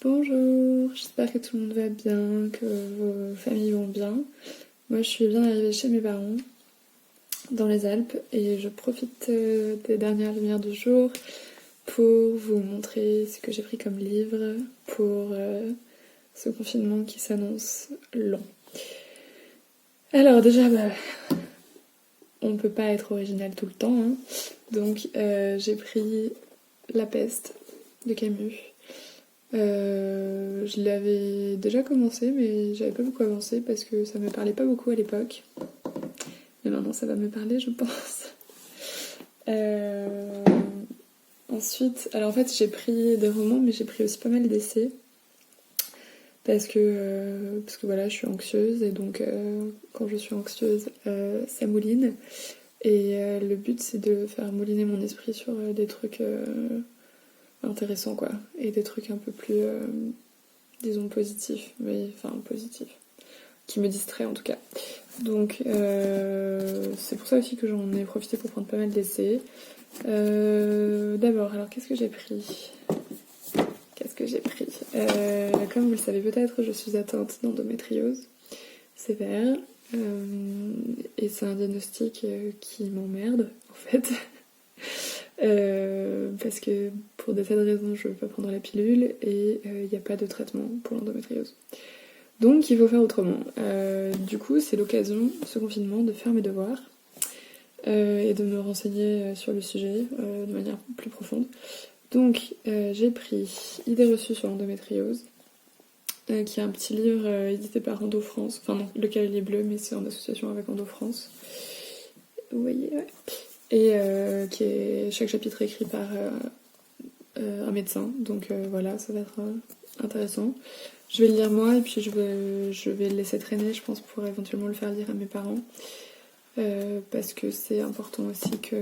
Bonjour, j'espère que tout le monde va bien, que vos familles vont bien. Moi je suis bien arrivée chez mes parents, dans les Alpes, et je profite des dernières lumières du jour pour vous montrer ce que j'ai pris comme livre pour ce confinement qui s'annonce long. Alors déjà, on ne peut pas être original tout le temps, hein. Donc j'ai pris La Peste de Camus. Je l'avais déjà commencé, mais j'avais pas beaucoup avancé parce que ça me parlait pas beaucoup à l'époque. Mais maintenant ça va me parler, je pense. Ensuite, alors en fait j'ai pris des romans, mais j'ai pris aussi pas mal d'essais. Parce que voilà, je suis anxieuse, et donc quand je suis anxieuse, ça mouline. Et le but c'est de faire mouliner mon esprit sur des trucs intéressants, quoi. Et des trucs un peu plus, disons, positifs. Mais enfin, positifs. Qui me distraient en tout cas. Donc c'est pour ça aussi que j'en ai profité pour prendre pas mal d'essais. D'abord, alors qu'est-ce que j'ai pris ? Comme vous le savez peut-être, je suis atteinte d'endométriose sévère. Et c'est un diagnostic qui m'emmerde, en fait. Parce que pour des tas de raisons, je veux pas prendre la pilule et il n'y a pas de traitement pour l'endométriose. Donc il faut faire autrement. Du coup, c'est l'occasion, ce confinement, de faire mes devoirs et de me renseigner sur le sujet de manière plus profonde. Donc j'ai pris Idées reçues sur l'endométriose, qui est un petit livre édité par Endo France. Enfin non, le cavalier bleu, mais c'est en association avec Endo France. Vous voyez, ouais. Et qui est chaque chapitre écrit par un médecin. Donc voilà, ça va être intéressant. Je vais le lire moi et puis je vais le laisser traîner, je pense, pour éventuellement le faire lire à mes parents. Parce que c'est important aussi que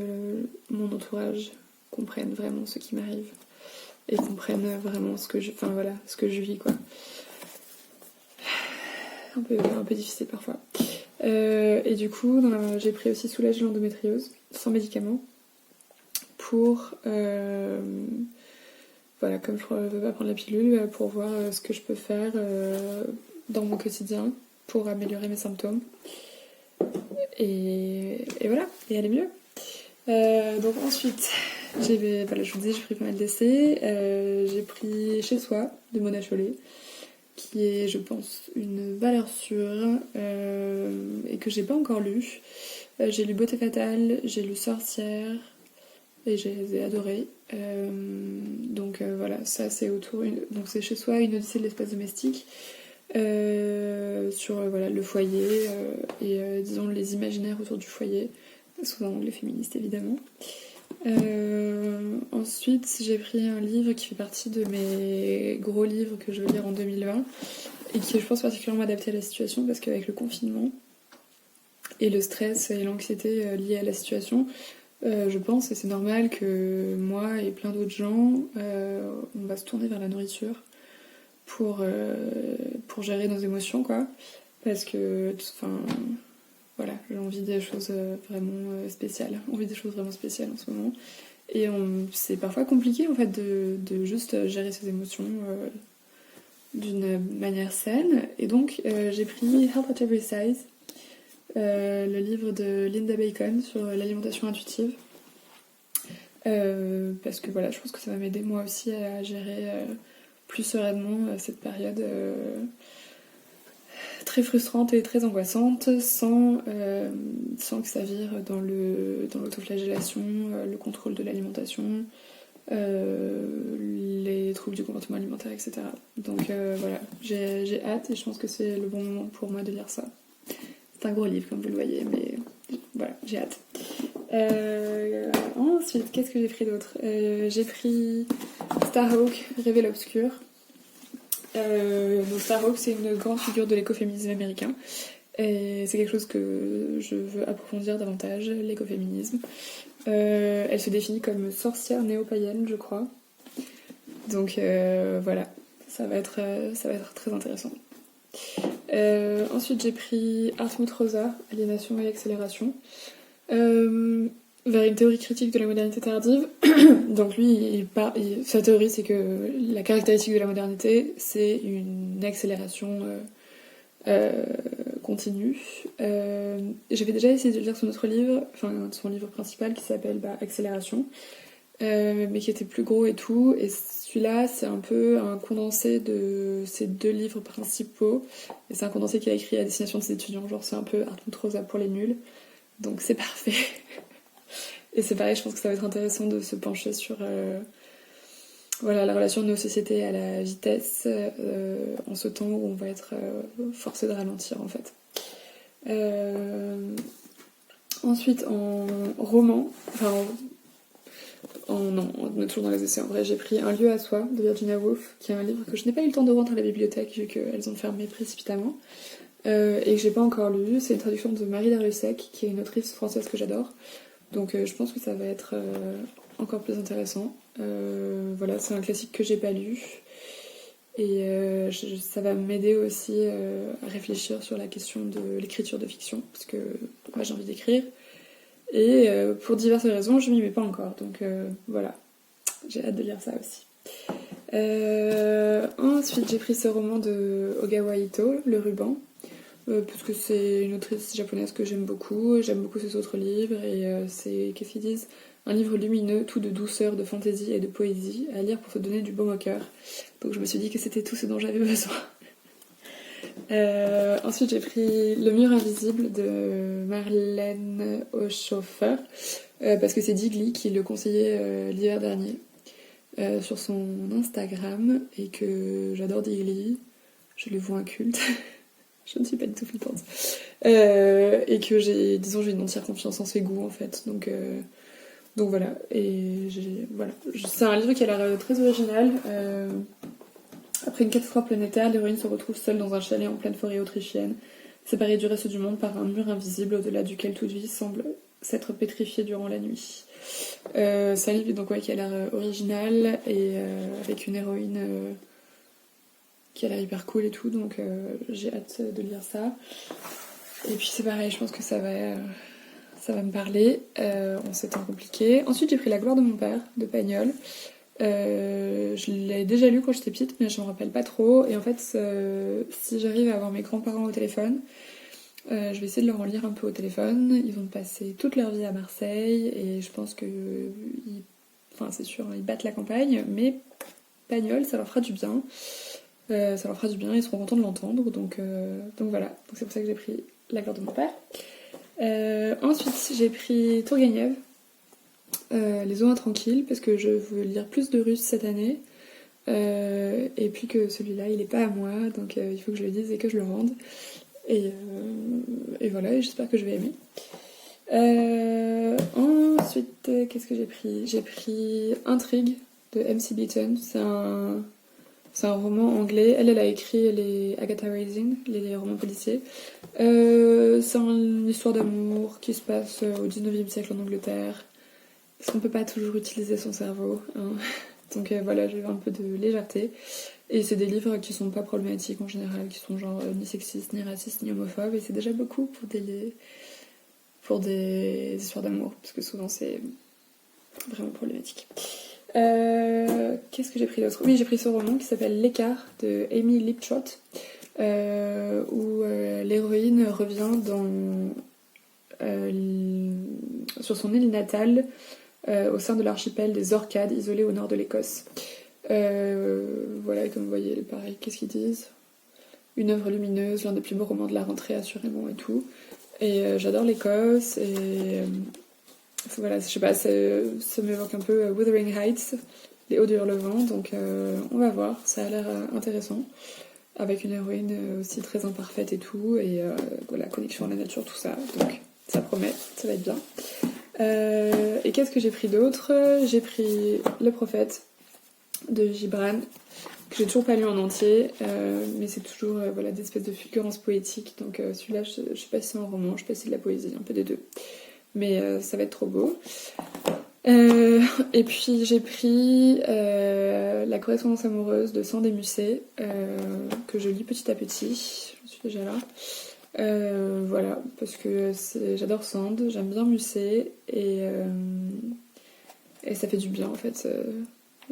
mon entourage comprenne vraiment ce qui m'arrive et comprenne vraiment ce que je vis, quoi. Un peu difficile parfois. Et du coup, j'ai pris aussi Soulage l'endométriose, sans médicaments, pour... voilà, comme je ne veux pas prendre la pilule, pour voir ce que je peux faire dans mon quotidien pour améliorer mes symptômes. Et voilà, et aller mieux. Donc ensuite, je vous dis, j'ai pris pas mal d'essais. J'ai pris Chez Soi de Mona Chollet, qui est, je pense, une valeur sûre et que j'ai pas encore lu. J'ai lu Beauté Fatale, j'ai lu Sorcière et je les ai adorés. Donc voilà, ça c'est donc c'est Chez Soi, une odyssée de l'espace domestique. Sur voilà, le foyer et disons les imaginaires autour du foyer, sous un angle féministe évidemment. Ensuite j'ai pris un livre qui fait partie de mes gros livres que je vais lire en 2020 et qui est, je pense, particulièrement adapté à la situation, parce qu'avec le confinement et le stress et l'anxiété liés à la situation, je pense, et c'est normal, que moi et plein d'autres gens on va se tourner vers la nourriture pour gérer nos émotions, quoi. Parce que, enfin, voilà, j'ai envie des choses vraiment spéciales. On vit des choses vraiment spéciales en ce moment. Et c'est parfois compliqué, en fait, de juste gérer ses émotions d'une manière saine. Et donc, j'ai pris Help at Every Size, le livre de Linda Bacon sur l'alimentation intuitive. Parce que voilà, je pense que ça va m'aider moi aussi à gérer plus sereinement cette période très frustrante et très angoissante, sans que ça vire dans l'autoflagellation, le contrôle de l'alimentation, les troubles du comportement alimentaire, etc. Donc voilà, j'ai hâte, et je pense que c'est le bon moment pour moi de lire ça. C'est un gros livre, comme vous le voyez, mais voilà, j'ai hâte. Ensuite, qu'est-ce que j'ai pris d'autre ? J'ai pris Starhawk, Rêver l'obscur. Donc Starhawk, c'est une grande figure de l'écoféminisme américain. Et c'est quelque chose que je veux approfondir davantage, l'écoféminisme. Elle se définit comme sorcière néo-païenne, je crois. Donc voilà, ça va être très intéressant. Ensuite, j'ai pris Hartmut Rosa, Aliénation et accélération. vers une théorie critique de la modernité tardive. Donc lui, sa théorie, c'est que la caractéristique de la modernité, c'est une accélération continue. J'avais déjà essayé de lire son autre livre, enfin son livre principal qui s'appelle Accélération, mais qui était plus gros et tout. Et celui-là, c'est un peu un condensé de ses 2 livres principaux. Et c'est un condensé qu'il a écrit à destination de ses étudiants, genre c'est un peu Hartmut Rosa pour les nuls. Donc c'est parfait. Et c'est pareil, je pense que ça va être intéressant de se pencher sur voilà, la relation de nos sociétés à la vitesse en ce temps où on va être forcé de ralentir en fait. Ensuite, en roman, non, on est toujours dans les essais en vrai, j'ai pris Un lieu à soi de Virginia Woolf, qui est un livre que je n'ai pas eu le temps de rendre à la bibliothèque vu qu'elles ont fermé précipitamment et que j'ai pas encore lu. C'est une traduction de Marie Darrieussecq, qui est une autrice française que j'adore. Donc je pense que ça va être encore plus intéressant. Voilà, c'est un classique que j'ai pas lu. Et ça va m'aider aussi à réfléchir sur la question de l'écriture de fiction, parce que moi j'ai envie d'écrire. Et pour diverses raisons, je m'y mets pas encore. Donc voilà, j'ai hâte de lire ça aussi. Ensuite, j'ai pris ce roman de Ogawa Ito, Le Ruban. Parce que c'est une autrice japonaise que j'aime beaucoup ses autres livres, et c'est, qu'est-ce qu'ils disent, un livre lumineux, tout de douceur, de fantaisie et de poésie, à lire pour se donner du baume au cœur. Donc je me suis dit que c'était tout ce dont j'avais besoin. Ensuite j'ai pris Le mur invisible de Marlène Oshofer, parce que c'est Digli qui le conseillait l'hiver dernier sur son Instagram, et que j'adore Digli, je le vois un culte. Je ne suis pas du tout flippante. Et que j'ai une entière confiance en ses goûts en fait. Donc voilà. Et voilà. C'est un livre qui a l'air très original. Après une catastrophe planétaire, l'héroïne se retrouve seule dans un chalet en pleine forêt autrichienne, séparée du reste du monde par un mur invisible au-delà duquel toute vie semble s'être pétrifiée durant la nuit. C'est un livre donc, qui a l'air original et avec une héroïne qui a l'air hyper cool et tout, donc j'ai hâte de lire ça. Et puis c'est pareil, je pense que ça va me parler en ces temps compliqués. Ensuite j'ai pris La gloire de mon père de Pagnol. Je l'ai déjà lu quand j'étais petite, mais je me rappelle pas trop. Et en fait, si j'arrive à avoir mes grands-parents au téléphone, je vais essayer de leur en lire un peu au téléphone. Ils vont passer toute leur vie à Marseille, et je pense que c'est sûr, ils battent la campagne, mais Pagnol, ça leur fera du bien. Ils seront contents de l'entendre, donc voilà. Donc c'est pour ça que j'ai pris La gloire de mon père. Ensuite, j'ai pris Tourgueniev, Les eaux intranquilles, parce que je veux lire plus de russe cette année. Et puis que celui-là, il est pas à moi, donc il faut que je le dise et que je le rende. Et voilà, et j'espère que je vais aimer. Ensuite, qu'est-ce que j'ai pris? J'ai pris Intrigue de M.C. Beaton. C'est un roman anglais. Elle a écrit les Agatha Rising, les romans policiers. C'est une histoire d'amour qui se passe au 19e siècle en Angleterre. Parce qu'on peut pas toujours utiliser son cerveau, hein. Donc voilà, j'ai eu un peu de légèreté. Et c'est des livres qui sont pas problématiques en général, qui sont genre ni sexistes, ni racistes, ni homophobes. Et c'est déjà beaucoup pour des histoires d'amour, parce que souvent c'est vraiment problématique. Qu'est-ce que j'ai pris d'autre? Oui, j'ai pris ce roman qui s'appelle L'écart de Amy Liptrot, où l'héroïne revient sur son île natale au sein de l'archipel des Orcades, isolé au nord de l'Écosse. Voilà, et comme vous voyez, pareil, qu'est-ce qu'ils disent? Une œuvre lumineuse, l'un des plus beaux romans de la rentrée, assurément, et tout. Et j'adore l'Écosse, et voilà, je sais pas, ça m'évoque un peu Wuthering Heights, les hauts du Hurlevent, donc on va voir, ça a l'air intéressant, avec une héroïne aussi très imparfaite et tout, et voilà, connexion à la nature, tout ça, donc ça promet, ça va être bien. Et qu'est-ce que j'ai pris d'autre? J'ai pris Le Prophète de Gibran, que j'ai toujours pas lu en entier, mais c'est toujours voilà, des espèces de fulgurances poétiques, donc celui-là, je sais pas si c'est un roman, je sais pas si c'est de la poésie, un peu des deux. Mais ça va être trop beau. Et puis j'ai pris La correspondance amoureuse de Sandé Musset, que je lis petit à petit, je suis déjà là. Voilà, parce que j'adore Sand, j'aime bien Musset, et ça fait du bien en fait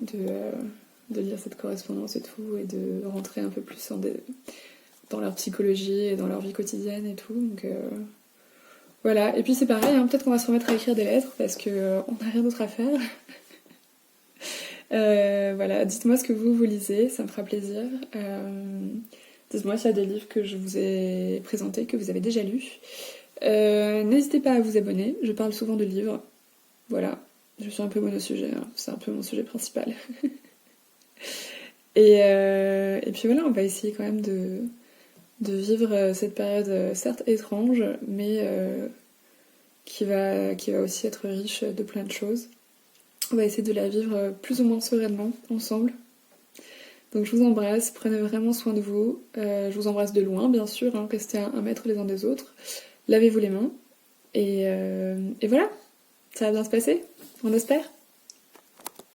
de lire cette correspondance et tout, et de rentrer un peu plus dans leur psychologie et dans leur vie quotidienne et tout. Donc voilà, et puis c'est pareil, hein, peut-être qu'on va se remettre à écrire des lettres parce que on n'a rien d'autre à faire. Voilà, dites-moi ce que vous lisez, ça me fera plaisir. Dites-moi s'il y a des livres que je vous ai présentés, que vous avez déjà lus. N'hésitez pas à vous abonner, je parle souvent de livres. Voilà, je suis un peu monosujet, hein. C'est un peu mon sujet principal. Et puis voilà, on va essayer quand même de vivre cette période certes étrange, mais qui va aussi être riche de plein de choses. On va essayer de la vivre plus ou moins sereinement ensemble. Donc je vous embrasse, prenez vraiment soin de vous. Je vous embrasse de loin, bien sûr, hein, restez à 1 mètre les uns des autres. Lavez-vous les mains. Et voilà, ça va bien se passer, on espère.